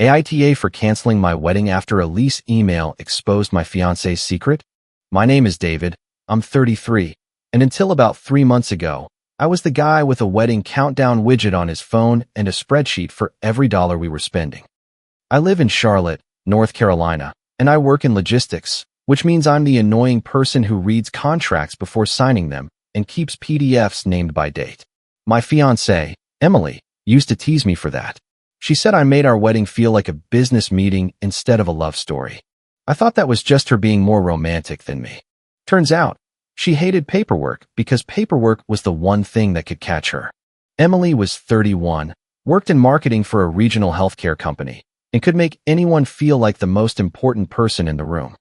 AITA for canceling my wedding after a lease email exposed my fiancé's secret? My name is David. I'm 33, and until about 3 months ago, I was the guy with a wedding countdown widget on his phone and a spreadsheet for every dollar we were spending. I live in Charlotte, North Carolina, and I work in logistics, which means I'm the annoying person who reads contracts before signing them and keeps PDFs named by date. My fiancée, Emily, used to tease me for that. She said I made our wedding feel like a business meeting instead of a love story. I thought that was just her being more romantic than me. Turns out, she hated paperwork because paperwork was the one thing that could catch her. Emily was 31, worked in marketing for a regional healthcare company, and could make anyone feel like the most important person in the room.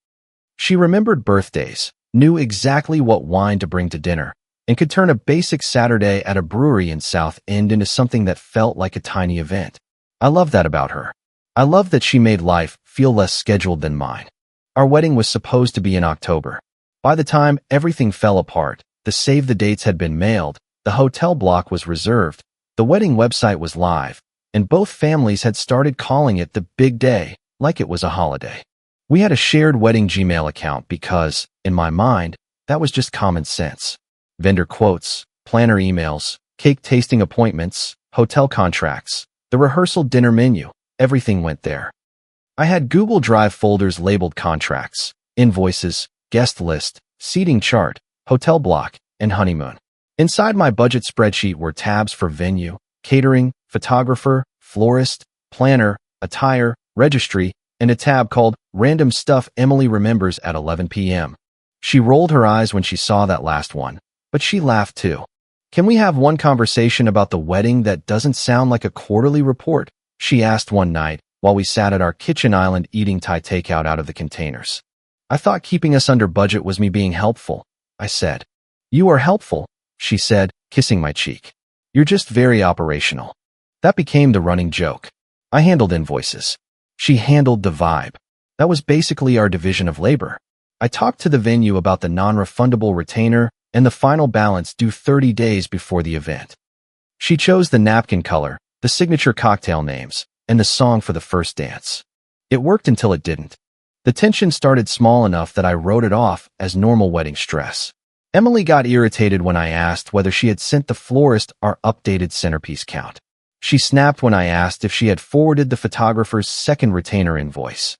She remembered birthdays, knew exactly what wine to bring to dinner, and could turn a basic Saturday at a brewery in South End into something that felt like a tiny event. I love that about her. I love that she made life feel less scheduled than mine. Our wedding was supposed to be in October. By the time everything fell apart, the save the dates had been mailed, the hotel block was reserved, the wedding website was live, and both families had started calling it the big day, like it was a holiday. We had a shared wedding Gmail account because, in my mind, that was just common sense. Vendor quotes, planner emails, cake tasting appointments, hotel contracts, the rehearsal dinner menu, everything went there. I had Google Drive folders labeled contracts, invoices, guest list, seating chart, hotel block, and honeymoon. Inside my budget spreadsheet were tabs for venue, catering, photographer, florist, planner, attire, registry, and a tab called Random Stuff Emily Remembers at 11 p.m. She rolled her eyes when she saw that last one, but she laughed too. Can we have one conversation about the wedding that doesn't sound like a quarterly report? She asked one night while we sat at our kitchen island eating Thai takeout out of the containers. I thought keeping us under budget was me being helpful, I said. You are helpful, she said, kissing my cheek. You're just very operational. That became the running joke. I handled invoices. She handled the vibe. That was basically our division of labor. I talked to the venue about the non-refundable retainer and the final balance due 30 days before the event. She chose the napkin color, the signature cocktail names, and the song for the first dance. It worked until it didn't. The tension started small enough that I wrote it off as normal wedding stress. Emily got irritated when I asked whether she had sent the florist our updated centerpiece count. She snapped when I asked if she had forwarded the photographer's second retainer invoice.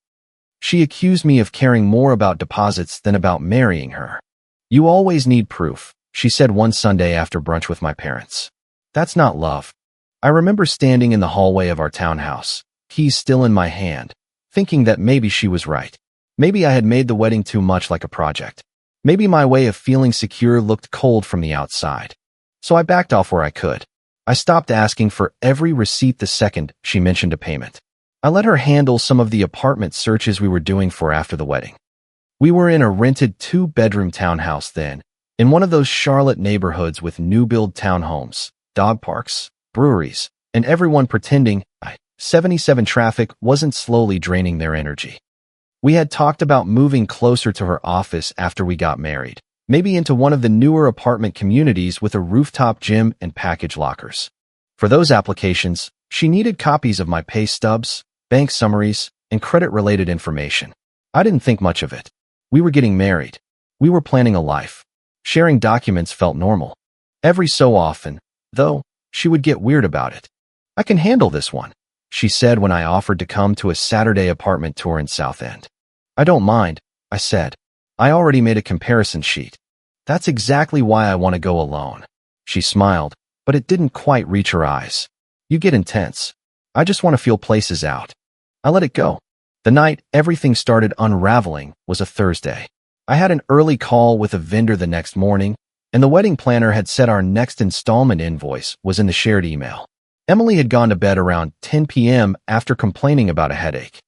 She accused me of caring more about deposits than about marrying her. You always need proof, she said one Sunday after brunch with my parents. That's not love. I remember standing in the hallway of our townhouse, keys still in my hand, thinking that maybe she was right. Maybe I had made the wedding too much like a project. Maybe my way of feeling secure looked cold from the outside. So I backed off where I could. I stopped asking for every receipt the second she mentioned a payment. I let her handle some of the apartment searches we were doing for after the wedding. We were in a rented 2-bedroom townhouse then, in one of those Charlotte neighborhoods with new-build townhomes, dog parks, breweries, and everyone pretending 77 traffic wasn't slowly draining their energy. We had talked about moving closer to her office after we got married, maybe into one of the newer apartment communities with a rooftop gym and package lockers. For those applications, she needed copies of my pay stubs, bank summaries, and credit-related information. I didn't think much of it. We were getting married. We were planning a life. Sharing documents felt normal. Every so often, though, she would get weird about it. I can handle this one, she said when I offered to come to a Saturday apartment tour in South End. I don't mind, I said. I already made a comparison sheet. That's exactly why I want to go alone. She smiled, but it didn't quite reach her eyes. You get intense. I just want to feel places out. I let it go. The night everything started unraveling was a Thursday. I had an early call with a vendor the next morning, and the wedding planner had said our next installment invoice was in the shared email. Emily had gone to bed around 10 p.m. after complaining about a headache.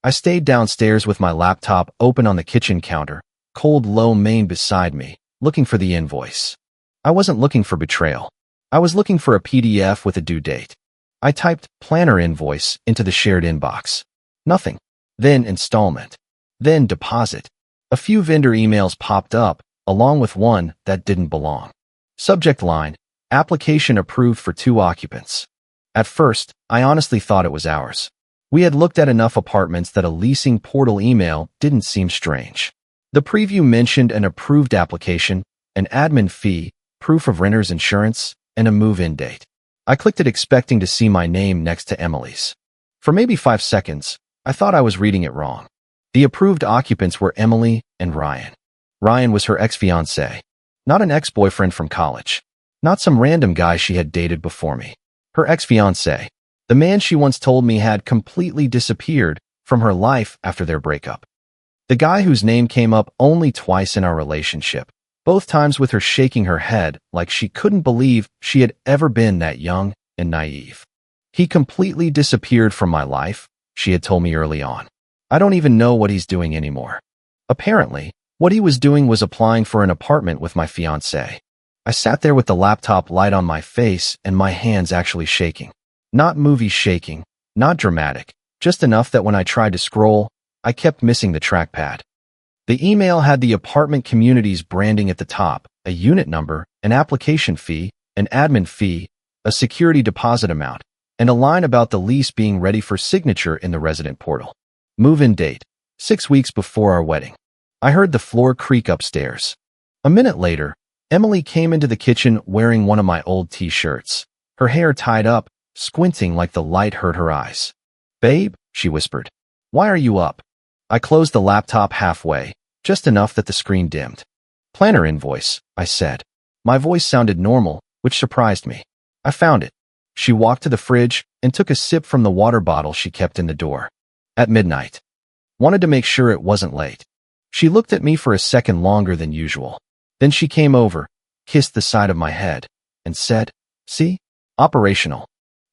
I stayed downstairs with my laptop open on the kitchen counter, cold lo mein beside me, looking for the invoice. I wasn't looking for betrayal. I was looking for a PDF with a due date. I typed planner invoice into the shared inbox. Nothing. Then installment. Then deposit. A few vendor emails popped up, along with one that didn't belong. Subject line, application approved for 2 occupants. At first, I honestly thought it was ours. We had looked at enough apartments that a leasing portal email didn't seem strange. The preview mentioned an approved application, an admin fee, proof of renter's insurance, and a move-in date. I clicked it expecting to see my name next to Emily's. For maybe 5 seconds, I thought I was reading it wrong. The approved occupants were Emily and Ryan. Ryan was her ex-fiancé, not an ex-boyfriend from college, not some random guy she had dated before me. Her ex-fiancé, the man she once told me had completely disappeared from her life after their breakup. The guy whose name came up only twice in our relationship, both times with her shaking her head like she couldn't believe she had ever been that young and naive. He completely disappeared from my life, she had told me early on. I don't even know what he's doing anymore. Apparently, what he was doing was applying for an apartment with my fiancée. I sat there with the laptop light on my face and my hands actually shaking. Not movie shaking, not dramatic, just enough that when I tried to scroll, I kept missing the trackpad. The email had the apartment community's branding at the top, a unit number, an application fee, an admin fee, a security deposit amount, and a line about the lease being ready for signature in the resident portal. Move-in date, 6 weeks before our wedding. I heard the floor creak upstairs. A minute later, Emily came into the kitchen wearing one of my old t-shirts, her hair tied up, squinting like the light hurt her eyes. "Babe," she whispered, "why are you up?" I closed the laptop halfway, just enough that the screen dimmed. "Planner invoice," I said. My voice sounded normal, which surprised me. "I found it." She walked to the fridge and took a sip from the water bottle she kept in the door. "At midnight. Wanted to make sure it wasn't late." She looked at me for a second longer than usual. Then she came over, kissed the side of my head, and said, "See? Operational."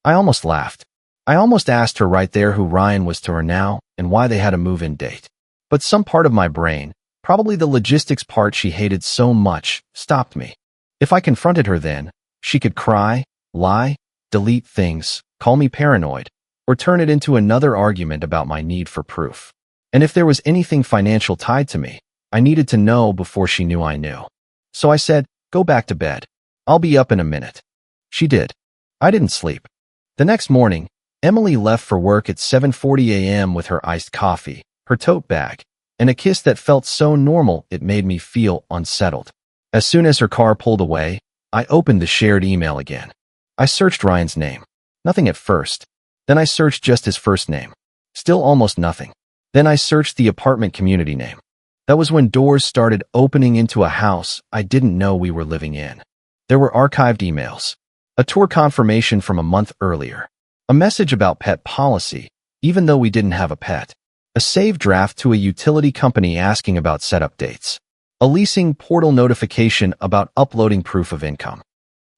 I almost laughed. I almost asked her right there who Ryan was to her now and why they had a move-in date. But some part of my brain, probably the logistics part she hated so much, stopped me. If I confronted her then, she could cry, lie, delete things, call me paranoid, or turn it into another argument about my need for proof. And if there was anything financial tied to me, I needed to know before she knew I knew. So I said, "Go back to bed. I'll be up in a minute." She did. I didn't sleep. The next morning, Emily left for work at 7:40 a.m. with her iced coffee, her tote bag, and a kiss that felt so normal it made me feel unsettled. As soon as her car pulled away, I opened the shared email again. I searched Ryan's name. Nothing at first. Then I searched just his first name. Still almost nothing. Then I searched the apartment community name. That was when doors started opening into a house I didn't know we were living in. There were archived emails, a tour confirmation from a month earlier, a message about pet policy, even though we didn't have a pet, a saved draft to a utility company asking about setup dates, a leasing portal notification about uploading proof of income,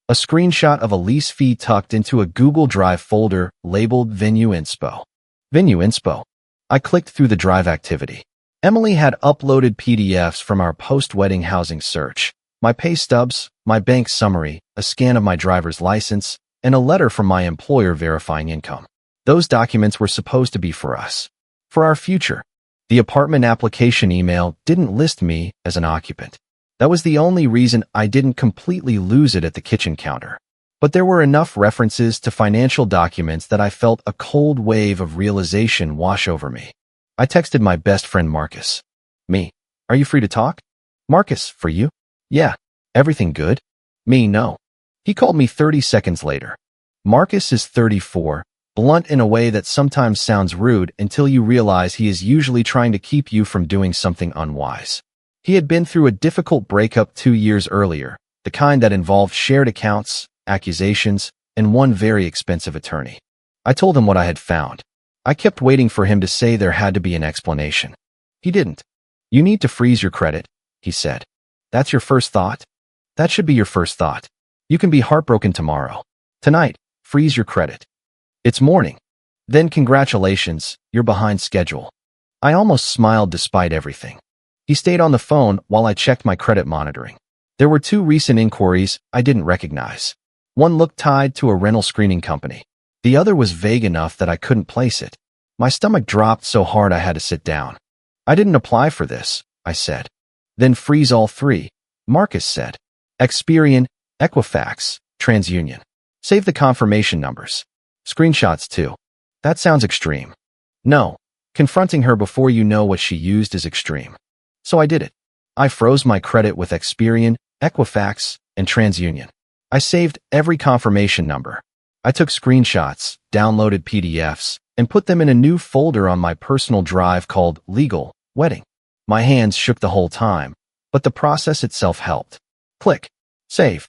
a screenshot of a lease fee tucked into a Google Drive folder labeled Venue Inspo. Venue Inspo. I clicked through the Drive activity. Emily had uploaded PDFs from our post-wedding housing search, my pay stubs, my bank summary, a scan of my driver's license, and a letter from my employer verifying income. Those documents were supposed to be for us, for our future. The apartment application email didn't list me as an occupant. That was the only reason I didn't completely lose it at the kitchen counter. But there were enough references to financial documents that I felt a cold wave of realization wash over me. I texted my best friend Marcus. Me, "Are you free to talk?" Marcus, "For you?" "Yeah." "Everything good?" Me, "No." He called me 30 seconds later. Marcus is 34, blunt in a way that sometimes sounds rude until you realize he is usually trying to keep you from doing something unwise. He had been through a difficult breakup 2 years earlier, the kind that involved shared accounts, accusations, and one very expensive attorney. I told him what I had found. I kept waiting for him to say there had to be an explanation. He didn't. "You need to freeze your credit," he said. "That's your first thought? That should be your first thought. You can be heartbroken tomorrow. Tonight, freeze your credit. It's morning. Then congratulations, you're behind schedule." I almost smiled despite everything. He stayed on the phone while I checked my credit monitoring. There were 2 recent inquiries I didn't recognize. One looked tied to a rental screening company. The other was vague enough that I couldn't place it. My stomach dropped so hard I had to sit down. "I didn't apply for this," I said. "Then freeze all 3, Marcus said. "Experian, Equifax, TransUnion. Save the confirmation numbers. Screenshots too." "That sounds extreme." No. Confronting her before you know what she used is extreme. So I did it. I froze my credit with Experian, Equifax, and TransUnion. I saved every confirmation number. I took screenshots, downloaded PDFs, and put them in a new folder on my personal drive called Legal Wedding. My hands shook the whole time, but the process itself helped. Click. Save.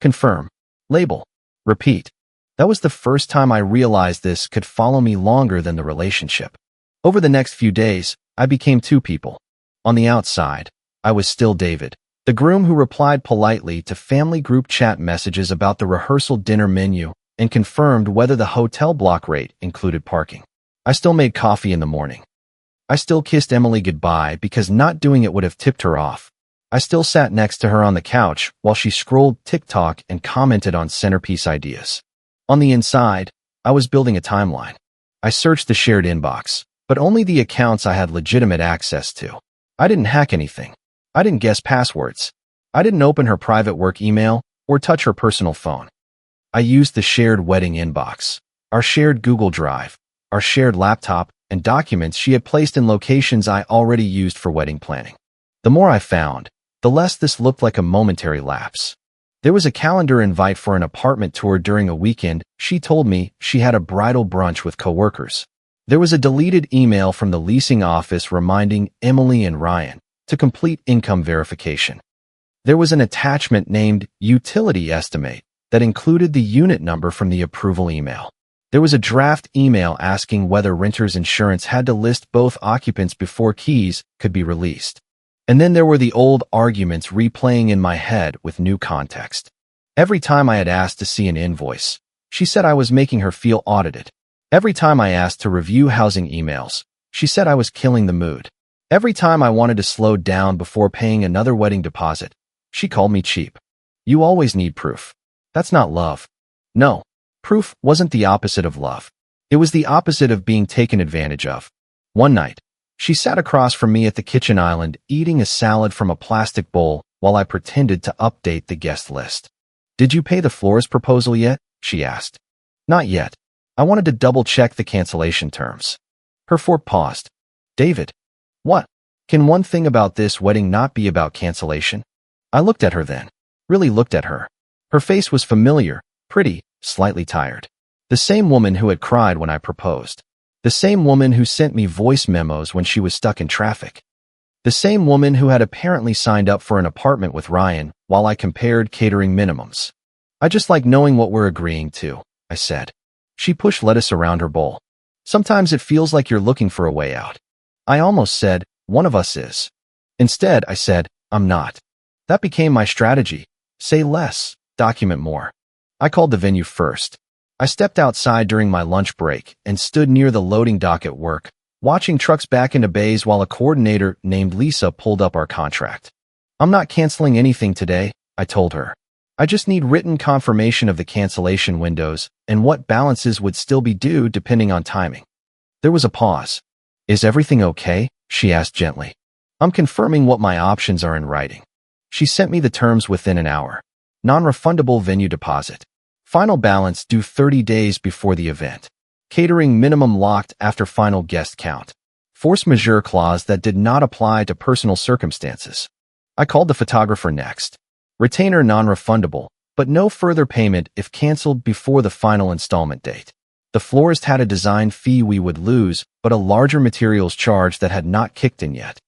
Confirm. Label. Repeat. That was the first time I realized this could follow me longer than the relationship. Over the next few days, I became two people. On the outside, I was still David, the groom who replied politely to family group chat messages about the rehearsal dinner menu and confirmed whether the hotel block rate included parking. I still made coffee in the morning. I still kissed Emily goodbye because not doing it would have tipped her off. I still sat next to her on the couch while she scrolled TikTok and commented on centerpiece ideas. On the inside, I was building a timeline. I searched the shared inbox, but only the accounts I had legitimate access to. I didn't hack anything. I didn't guess passwords. I didn't open her private work email or touch her personal phone. I used the shared wedding inbox, our shared Google Drive, our shared laptop, and documents she had placed in locations I already used for wedding planning. The more I found, the less this looked like a momentary lapse. There was a calendar invite for an apartment tour during a weekend. She told me she had a bridal brunch with coworkers. There was a deleted email from the leasing office reminding Emily and Ryan to complete income verification. There was an attachment named Utility Estimate that included the unit number from the approval email. There was a draft email asking whether renter's insurance had to list both occupants before keys could be released. And then there were the old arguments replaying in my head with new context. Every time I had asked to see an invoice, she said I was making her feel audited. Every time I asked to review housing emails, she said I was killing the mood. Every time I wanted to slow down before paying another wedding deposit, she called me cheap. You always need proof. That's not love. No, proof wasn't the opposite of love. It was the opposite of being taken advantage of. One night, she sat across from me at the kitchen island eating a salad from a plastic bowl while I pretended to update the guest list. Did you pay the florist proposal yet? She asked. Not yet. I wanted to double-check the cancellation terms. Her fork paused. David. What? Can one thing about this wedding not be about cancellation? I looked at her then. Really looked at her. Her face was familiar, pretty, slightly tired. The same woman who had cried when I proposed. The same woman who sent me voice memos when she was stuck in traffic. The same woman who had apparently signed up for an apartment with Ryan while I compared catering minimums. I just like knowing what we're agreeing to, I said. She pushed lettuce around her bowl. Sometimes it feels like you're looking for a way out. I almost said, one of us is. Instead, I said, I'm not. That became my strategy. Say less, document more. I called the venue first. I stepped outside during my lunch break and stood near the loading dock at work, watching trucks back into bays while a coordinator named Lisa pulled up our contract. I'm not canceling anything today, I told her. I just need written confirmation of the cancellation windows and what balances would still be due depending on timing. There was a pause. Is everything okay? She asked gently. I'm confirming what my options are in writing. She sent me the terms within an hour. Non-refundable venue deposit. Final balance due 30 days before the event. Catering minimum locked after final guest count. Force majeure clause that did not apply to personal circumstances. I called the photographer next. Retainer non-refundable, but no further payment if canceled before the final installment date. The florist had a design fee we would lose, but a larger materials charge that had not kicked in yet.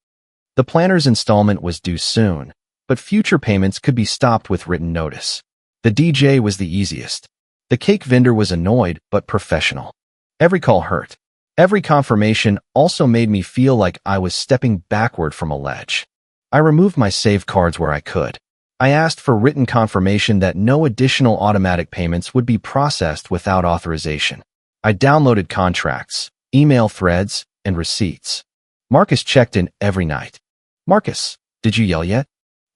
The planner's installment was due soon, but future payments could be stopped with written notice. The DJ was the easiest. The cake vendor was annoyed but professional. Every call hurt. Every confirmation also made me feel like I was stepping backward from a ledge. I removed my save cards where I could. I asked for written confirmation that no additional automatic payments would be processed without authorization. I downloaded contracts, email threads, and receipts. Marcus checked in every night. Marcus, did you yell yet?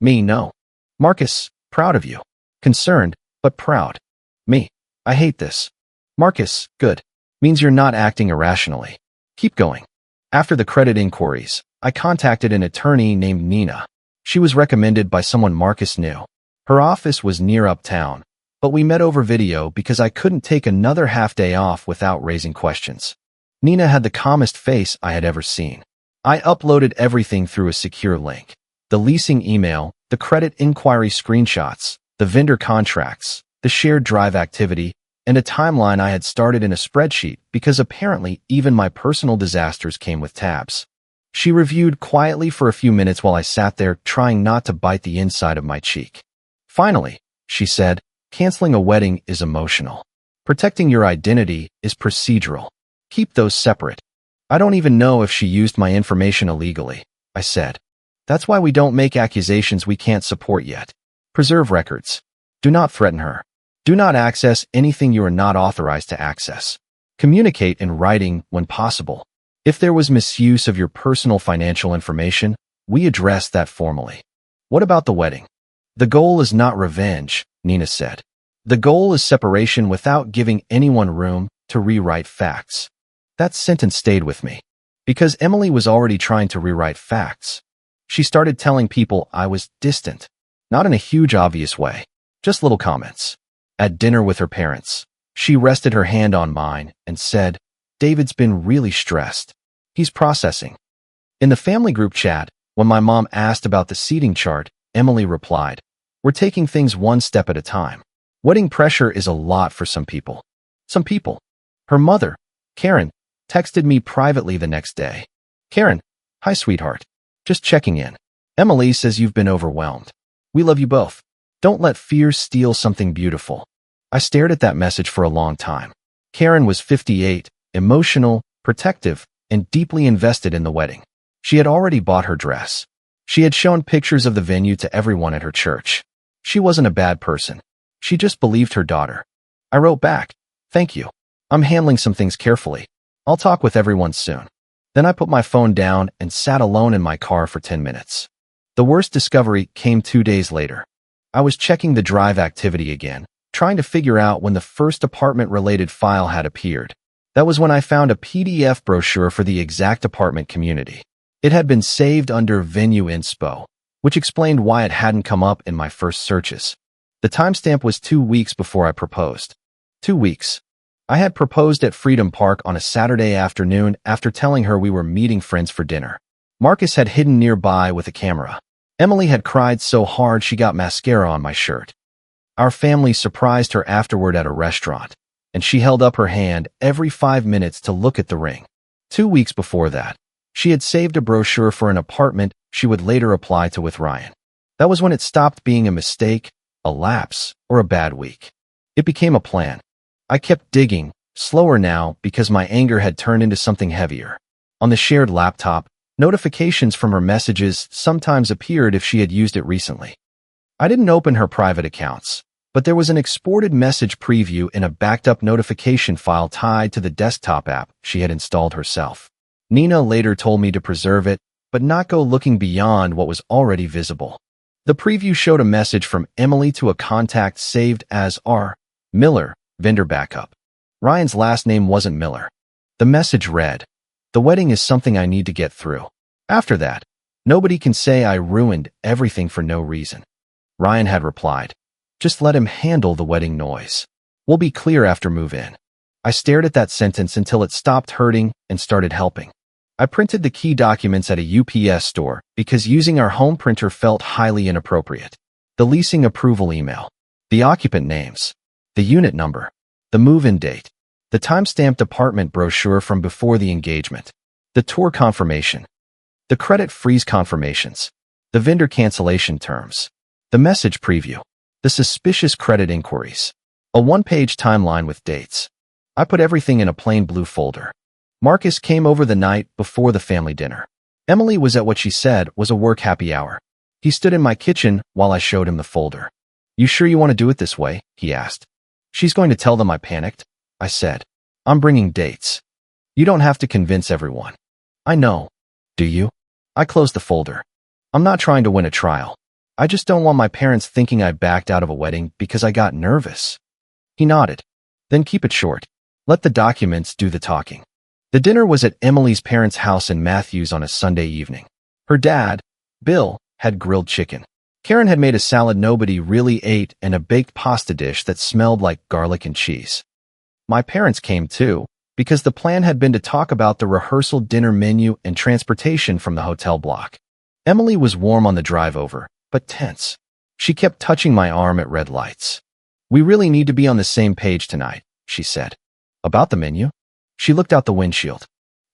Me, no. Marcus, proud of you. Concerned, but proud. Me, I hate this. Marcus, good. Means you're not acting irrationally. Keep going. After the credit inquiries, I contacted an attorney named Nina. She was recommended by someone Marcus knew. Her office was near uptown, but we met over video because I couldn't take another half day off without raising questions. Nina had the calmest face I had ever seen. I uploaded everything through a secure link. The leasing email, the credit inquiry screenshots, the vendor contracts, the shared drive activity, and a timeline I had started in a spreadsheet because apparently even my personal disasters came with tabs. She reviewed quietly for a few minutes while I sat there trying not to bite the inside of my cheek. Finally, she said, canceling a wedding is emotional. Protecting your identity is procedural. Keep those separate. I don't even know if she used my information illegally, I said. That's why we don't make accusations we can't support yet. Preserve records. Do not threaten her. Do not access anything you are not authorized to access. Communicate in writing when possible. If there was misuse of your personal financial information, we address that formally. What about the wedding? The goal is not revenge, Nina said. The goal is separation without giving anyone room to rewrite facts. That sentence stayed with me. Because Emily was already trying to rewrite facts. She started telling people I was distant. Not in a huge obvious way. Just little comments. At dinner with her parents, she rested her hand on mine and said, David's been really stressed. He's processing. In the family group chat, when my mom asked about the seating chart, Emily replied, we're taking things one step at a time. Wedding pressure is a lot for some people. Some people. Her mother, Karen, texted me privately the next day. Karen, hi sweetheart. Just checking in. Emily says you've been overwhelmed. We love you both. Don't let fear steal something beautiful. I stared at that message for a long time. Karen was 58, emotional, protective, and deeply invested in the wedding. She had already bought her dress. She had shown pictures of the venue to everyone at her church. She wasn't a bad person. She just believed her daughter. I wrote back, thank you. I'm handling some things carefully. I'll talk with everyone soon. Then I put my phone down and sat alone in my car for 10 minutes. The worst discovery came 2 days later. I was checking the drive activity again, trying to figure out when the first apartment-related file had appeared. That was when I found a PDF brochure for the exact apartment community. It had been saved under Venue Inspo, which explained why it hadn't come up in my first searches. The timestamp was 2 weeks before I proposed. 2 weeks. I had proposed at Freedom Park on a Saturday afternoon after telling her we were meeting friends for dinner. Marcus had hidden nearby with a camera. Emily had cried so hard she got mascara on my shirt. Our family surprised her afterward at a restaurant, and she held up her hand every 5 minutes to look at the ring. 2 weeks before that, she had saved a brochure for an apartment she would later apply to with Ryan. That was when it stopped being a mistake, a lapse, or a bad week. It became a plan. I kept digging, slower now because my anger had turned into something heavier. On the shared laptop, notifications from her messages sometimes appeared if she had used it recently. I didn't open her private accounts, but there was an exported message preview in a backed-up notification file tied to the desktop app she had installed herself. Nina later told me to preserve it, but not go looking beyond what was already visible. The preview showed a message from Emily to a contact saved as R. Miller, vendor backup. Ryan's last name wasn't Miller. The message read, the wedding is something I need to get through. After that, nobody can say I ruined everything for no reason. Ryan had replied, just let him handle the wedding noise. We'll be clear after move-in. I stared at that sentence until it stopped hurting and started helping. I printed the key documents at a UPS store because using our home printer felt highly inappropriate. The leasing approval email, the occupant names, the unit number, the move-in date, the time-stamped apartment brochure from before the engagement, the tour confirmation, the credit freeze confirmations, the vendor cancellation terms, the message preview, the suspicious credit inquiries, a one-page timeline with dates. I put everything in a plain blue folder. Marcus came over the night before the family dinner. Emily was at what she said was a work happy hour. He stood in my kitchen while I showed him the folder. You sure you want to do it this way? He asked. She's going to tell them I panicked, I said. I'm bringing dates. You don't have to convince everyone. I know. Do you? I closed the folder. I'm not trying to win a trial. I just don't want my parents thinking I backed out of a wedding because I got nervous. He nodded. Then keep it short. Let the documents do the talking. The dinner was at Emily's parents' house in Matthews on a Sunday evening. Her dad, Bill, had grilled chicken. Karen had made a salad nobody really ate and a baked pasta dish that smelled like garlic and cheese. My parents came too, because the plan had been to talk about the rehearsal dinner menu and transportation from the hotel block. Emily was warm on the drive over, but tense. She kept touching my arm at red lights. "We really need to be on the same page tonight," she said. "About the menu?" She looked out the windshield.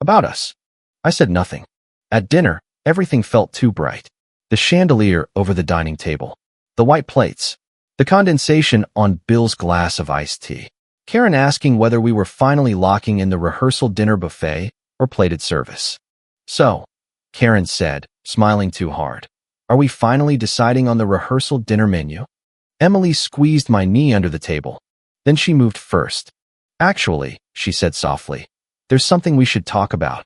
"About us." I said nothing. At dinner, everything felt too bright. The chandelier over the dining table, the white plates, the condensation on Bill's glass of iced tea. Karen asking whether we were finally locking in the rehearsal dinner buffet or plated service. "So," Karen said, smiling too hard, "are we finally deciding on the rehearsal dinner menu?" Emily squeezed my knee under the table. Then she moved first. "Actually," she said softly, "there's something we should talk about."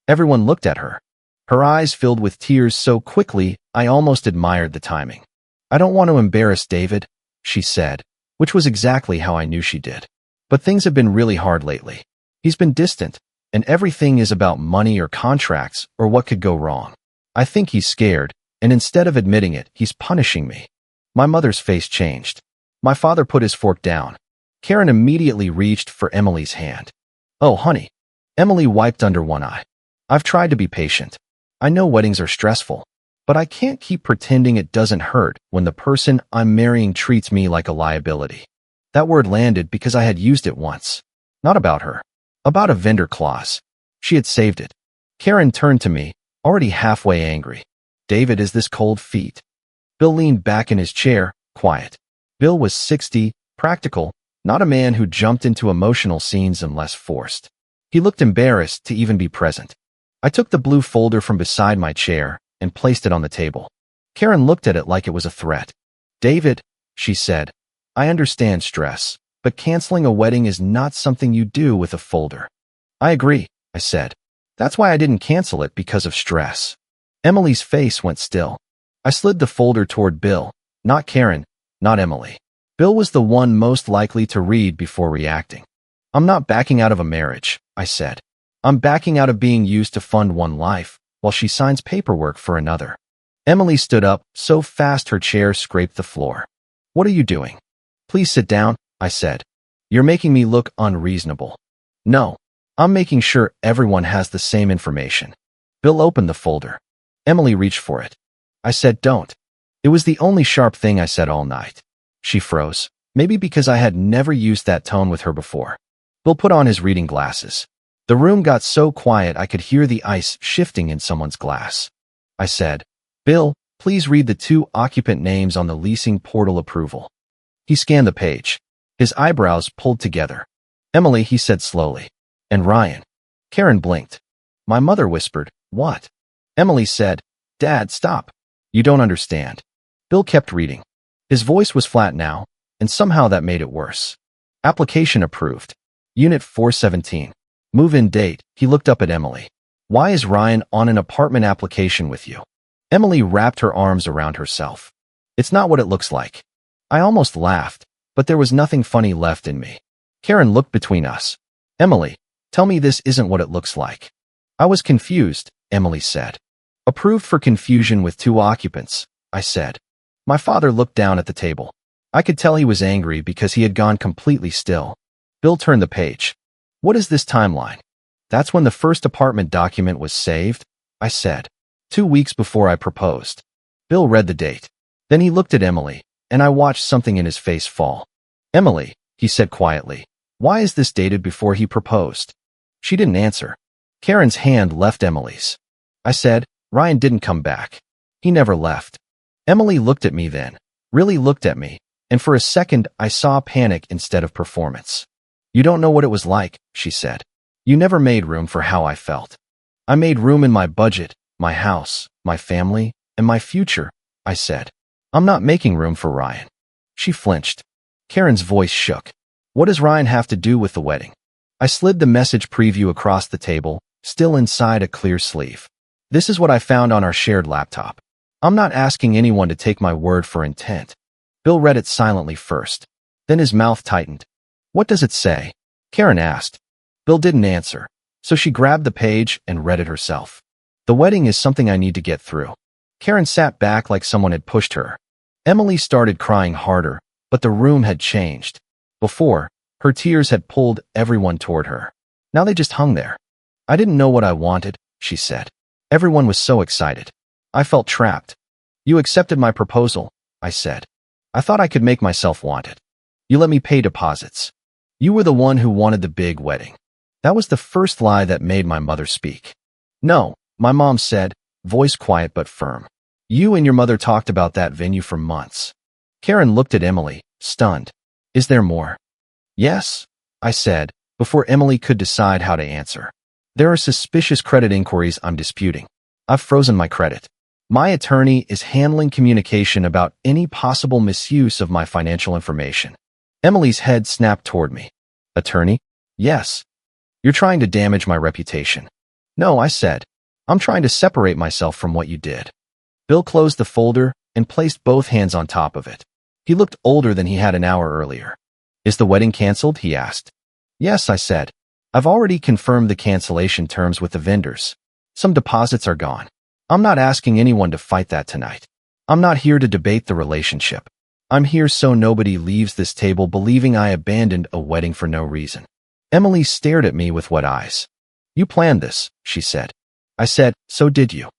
Everyone looked at her. Her eyes filled with tears so quickly, I almost admired the timing. "I don't want to embarrass David," she said, which was exactly how I knew she did. "But things have been really hard lately. He's been distant, and everything is about money or contracts or what could go wrong. I think he's scared, and instead of admitting it, he's punishing me." My mother's face changed. My father put his fork down. Karen immediately reached for Emily's hand. "Oh, honey." Emily wiped under one eye. "I've tried to be patient. I know weddings are stressful, but I can't keep pretending it doesn't hurt when the person I'm marrying treats me like a liability." That word landed because I had used it once. Not about her. About a vendor clause. She had saved it. Karen turned to me, already halfway angry. "David, is this cold feet?" Bill leaned back in his chair, quiet. Bill was 60, practical, not a man who jumped into emotional scenes unless forced. He looked embarrassed to even be present. I took the blue folder from beside my chair and placed it on the table. Karen looked at it like it was a threat. "David," she said, "I understand stress, but canceling a wedding is not something you do with a folder." "I agree," I said. "That's why I didn't cancel it, because of stress." Emily's face went still. I slid the folder toward Bill, not Karen, not Emily. Bill was the one most likely to read before reacting. "I'm not backing out of a marriage," I said. "I'm backing out of being used to fund one life, while she signs paperwork for another." Emily stood up, so fast her chair scraped the floor. "What are you doing?" "Please sit down," I said. "You're making me look unreasonable." "No, I'm making sure everyone has the same information." Bill opened the folder. Emily reached for it. I said, "Don't." It was the only sharp thing I said all night. She froze, maybe because I had never used that tone with her before. Bill put on his reading glasses. The room got so quiet I could hear the ice shifting in someone's glass. I said, "Bill, please read the 2 occupant names on the leasing portal approval." He scanned the page. His eyebrows pulled together. "Emily," he said slowly. "And Ryan." Karen blinked. My mother whispered, "What?" Emily said, "Dad, stop. You don't understand." Bill kept reading. His voice was flat now, and somehow that made it worse. "Application approved. Unit 417. Move-in date." He looked up at Emily. "Why is Ryan on an apartment application with you?" Emily wrapped her arms around herself. "It's not what it looks like." I almost laughed, but there was nothing funny left in me. Karen looked between us. "Emily, tell me this isn't what it looks like." "I was confused," Emily said. "Approved for confusion with 2 occupants," I said. My father looked down at the table. I could tell he was angry because he had gone completely still. Bill turned the page. "What is this timeline?" "That's when the first apartment document was saved," I said. 2 weeks before I proposed." Bill read the date. Then he looked at Emily, and I watched something in his face fall. "Emily," he said quietly, "why is this dated before he proposed?" She didn't answer. Karen's hand left Emily's. I said, "Ryan didn't come back. He never left." Emily looked at me then, really looked at me, and for a second I saw panic instead of performance. "You don't know what it was like," she said. "You never made room for how I felt." "I made room in my budget, my house, my family, and my future," I said. "I'm not making room for Ryan." She flinched. Karen's voice shook. "What does Ryan have to do with the wedding?" I slid the message preview across the table, still inside a clear sleeve. "This is what I found on our shared laptop. I'm not asking anyone to take my word for intent." Bill read it silently first. Then his mouth tightened. "What does it say?" Karen asked. Bill didn't answer, so she grabbed the page and read it herself. "The wedding is something I need to get through." Karen sat back like someone had pushed her. Emily started crying harder, but the room had changed. Before, her tears had pulled everyone toward her. Now they just hung there. I didn't know what I wanted, she said. Everyone was so excited. I felt trapped. You accepted my proposal, I said. I thought I could make myself wanted. You let me pay deposits. You were the one who wanted the big wedding. That was the first lie that made my mother speak. No, my mom said, voice quiet but firm. You and your mother talked about that venue for months. Karen looked at Emily, stunned. Is there more? Yes, I said, before Emily could decide how to answer. There are suspicious credit inquiries I'm disputing. I've frozen my credit. My attorney is handling communication about any possible misuse of my financial information. Emily's head snapped toward me. Attorney? Yes. You're trying to damage my reputation. No, I said. I'm trying to separate myself from what you did. Bill closed the folder and placed both hands on top of it. He looked older than he had an hour earlier. Is the wedding canceled? He asked. Yes, I said. I've already confirmed the cancellation terms with the vendors. Some deposits are gone. I'm not asking anyone to fight that tonight. I'm not here to debate the relationship. I'm here so nobody leaves this table believing I abandoned a wedding for no reason. Emily stared at me with wet eyes. You planned this, she said. I said, so did you.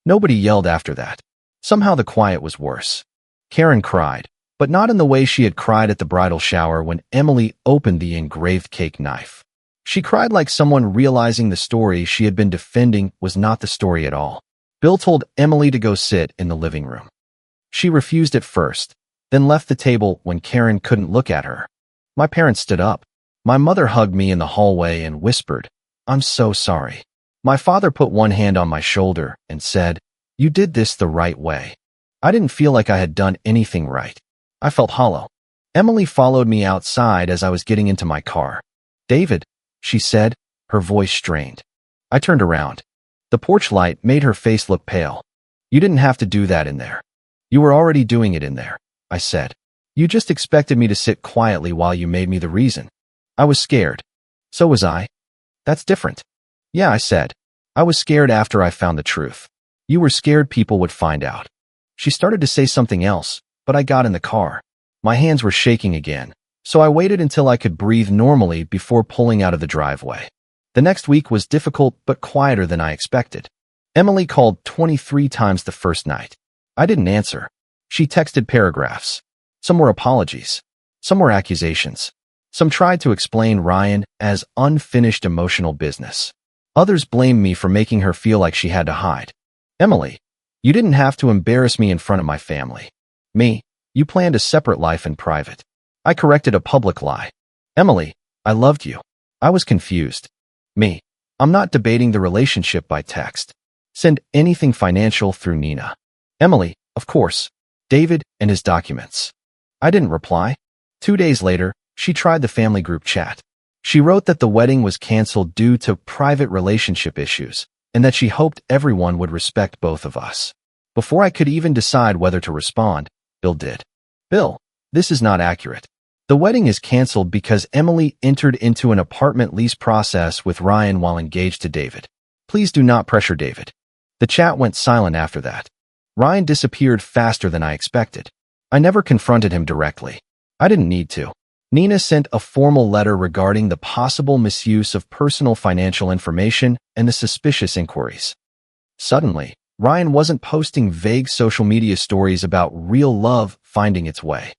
Nobody yelled after that. Somehow the quiet was worse. Karen cried, but not in the way she had cried at the bridal shower when Emily opened the engraved cake knife. She cried like someone realizing the story she had been defending was not the story at all. Bill told Emily to go sit in the living room. She refused at first, then left the table when Karen couldn't look at her. My parents stood up. My mother hugged me in the hallway and whispered, I'm so sorry. My father put one hand on my shoulder and said, you did this the right way. I didn't feel like I had done anything right. I felt hollow. Emily followed me outside as I was getting into my car. David, she said, her voice strained. I turned around. The porch light made her face look pale. You didn't have to do that in there. You were already doing it in there, I said. You just expected me to sit quietly while you made me the reason. I was scared. So was I. That's different. Yeah, I said. I was scared after I found the truth. You were scared people would find out. She started to say something else, but I got in the car. My hands were shaking again, so I waited until I could breathe normally before pulling out of the driveway. The next week was difficult but quieter than I expected. Emily called 23 times the first night. I didn't answer. She texted paragraphs. Some were apologies. Some were accusations. Some tried to explain Ryan as unfinished emotional business. Others blamed me for making her feel like she had to hide. Emily, you didn't have to embarrass me in front of my family. Me, you planned a separate life in private. I corrected a public lie. Emily, I loved you. I was confused. Me, I'm not debating the relationship by text. Send anything financial through Nina. Emily, of course. David and his documents. I didn't reply. 2 days later, she tried the family group chat. She wrote that the wedding was canceled due to private relationship issues and that she hoped everyone would respect both of us. Before I could even decide whether to respond, Bill did. Bill, this is not accurate. The wedding is canceled because Emily entered into an apartment lease process with Ryan while engaged to David. Please do not pressure David. The chat went silent after that. Ryan disappeared faster than I expected. I never confronted him directly. I didn't need to. Nina sent a formal letter regarding the possible misuse of personal financial information and the suspicious inquiries. Suddenly, Ryan wasn't posting vague social media stories about real love finding its way.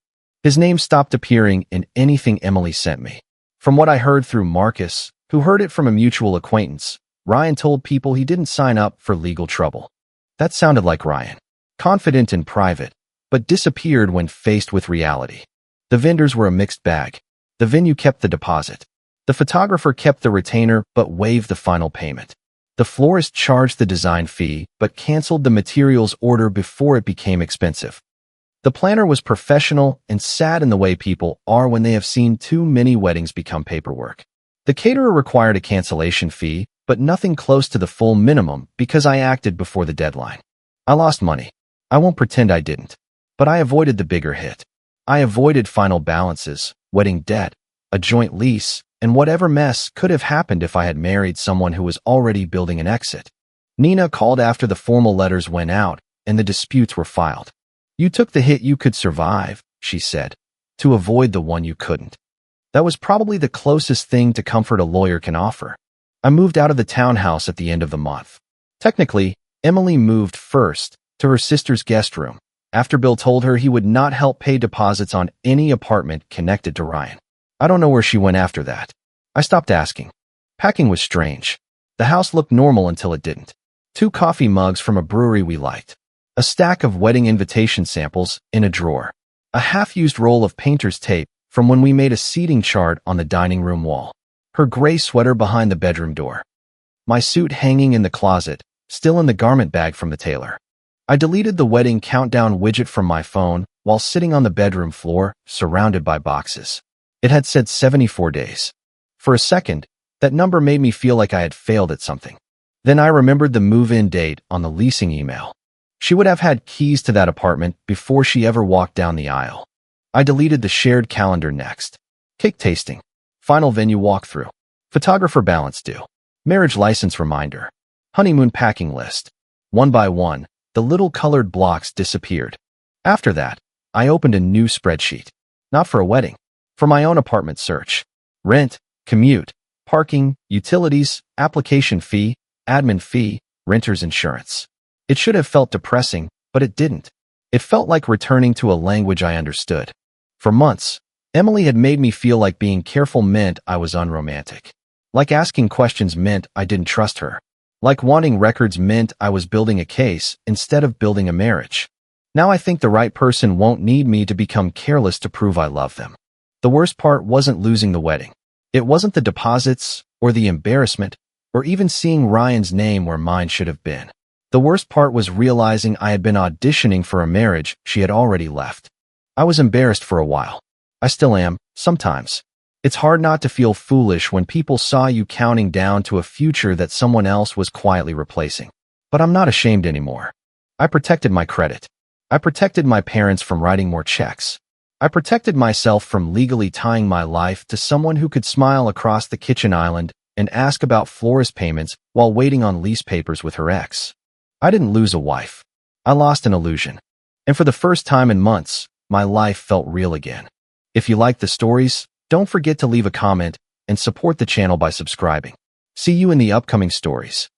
His name stopped appearing in anything Emily sent me. From what I heard through Marcus, who heard it from a mutual acquaintance, Ryan told people he didn't sign up for legal trouble. That sounded like Ryan. Confident in private, but disappeared when faced with reality. The vendors were a mixed bag. The venue kept the deposit. The photographer kept the retainer but waived the final payment. The florist charged the design fee but canceled the materials order before it became expensive. The planner was professional and sad in the way people are when they have seen too many weddings become paperwork. The caterer required a cancellation fee, but nothing close to the full minimum because I acted before the deadline. I lost money. I won't pretend I didn't. But I avoided the bigger hit. I avoided final balances, wedding debt, a joint lease, and whatever mess could have happened if I had married someone who was already building an exit. Nina called after the formal letters went out and the disputes were filed. You took the hit you could survive, she said, to avoid the one you couldn't. That was probably the closest thing to comfort a lawyer can offer. I moved out of the townhouse at the end of the month. Technically, Emily moved first to her sister's guest room after Bill told her he would not help pay deposits on any apartment connected to Ryan. I don't know where she went after that. I stopped asking. Packing was strange. The house looked normal until it didn't. 2 coffee mugs from a brewery we liked. A stack of wedding invitation samples in a drawer. A half-used roll of painter's tape from when we made a seating chart on the dining room wall. Her gray sweater behind the bedroom door. My suit hanging in the closet, still in the garment bag from the tailor. I deleted the wedding countdown widget from my phone while sitting on the bedroom floor, surrounded by boxes. It had said 74 days. For a second, that number made me feel like I had failed at something. Then I remembered the move-in date on the leasing email. She would have had keys to that apartment before she ever walked down the aisle. I deleted the shared calendar next. Cake tasting. Final venue walkthrough. Photographer balance due. Marriage license reminder. Honeymoon packing list. One by one, the little colored blocks disappeared. After that, I opened a new spreadsheet. Not for a wedding. For my own apartment search. Rent, commute, parking, utilities, application fee, admin fee, renter's insurance. It should have felt depressing, but it didn't. It felt like returning to a language I understood. For months, Emily had made me feel like being careful meant I was unromantic. Like asking questions meant I didn't trust her. Like wanting records meant I was building a case instead of building a marriage. Now I think the right person won't need me to become careless to prove I love them. The worst part wasn't losing the wedding. It wasn't the deposits, or the embarrassment, or even seeing Ryan's name where mine should have been. The worst part was realizing I had been auditioning for a marriage she had already left. I was embarrassed for a while. I still am, sometimes. It's hard not to feel foolish when people saw you counting down to a future that someone else was quietly replacing. But I'm not ashamed anymore. I protected my credit. I protected my parents from writing more checks. I protected myself from legally tying my life to someone who could smile across the kitchen island and ask about florist payments while waiting on lease papers with her ex. I didn't lose a wife. I lost an illusion. And for the first time in months, my life felt real again. If you like the stories, don't forget to leave a comment and support the channel by subscribing. See you in the upcoming stories.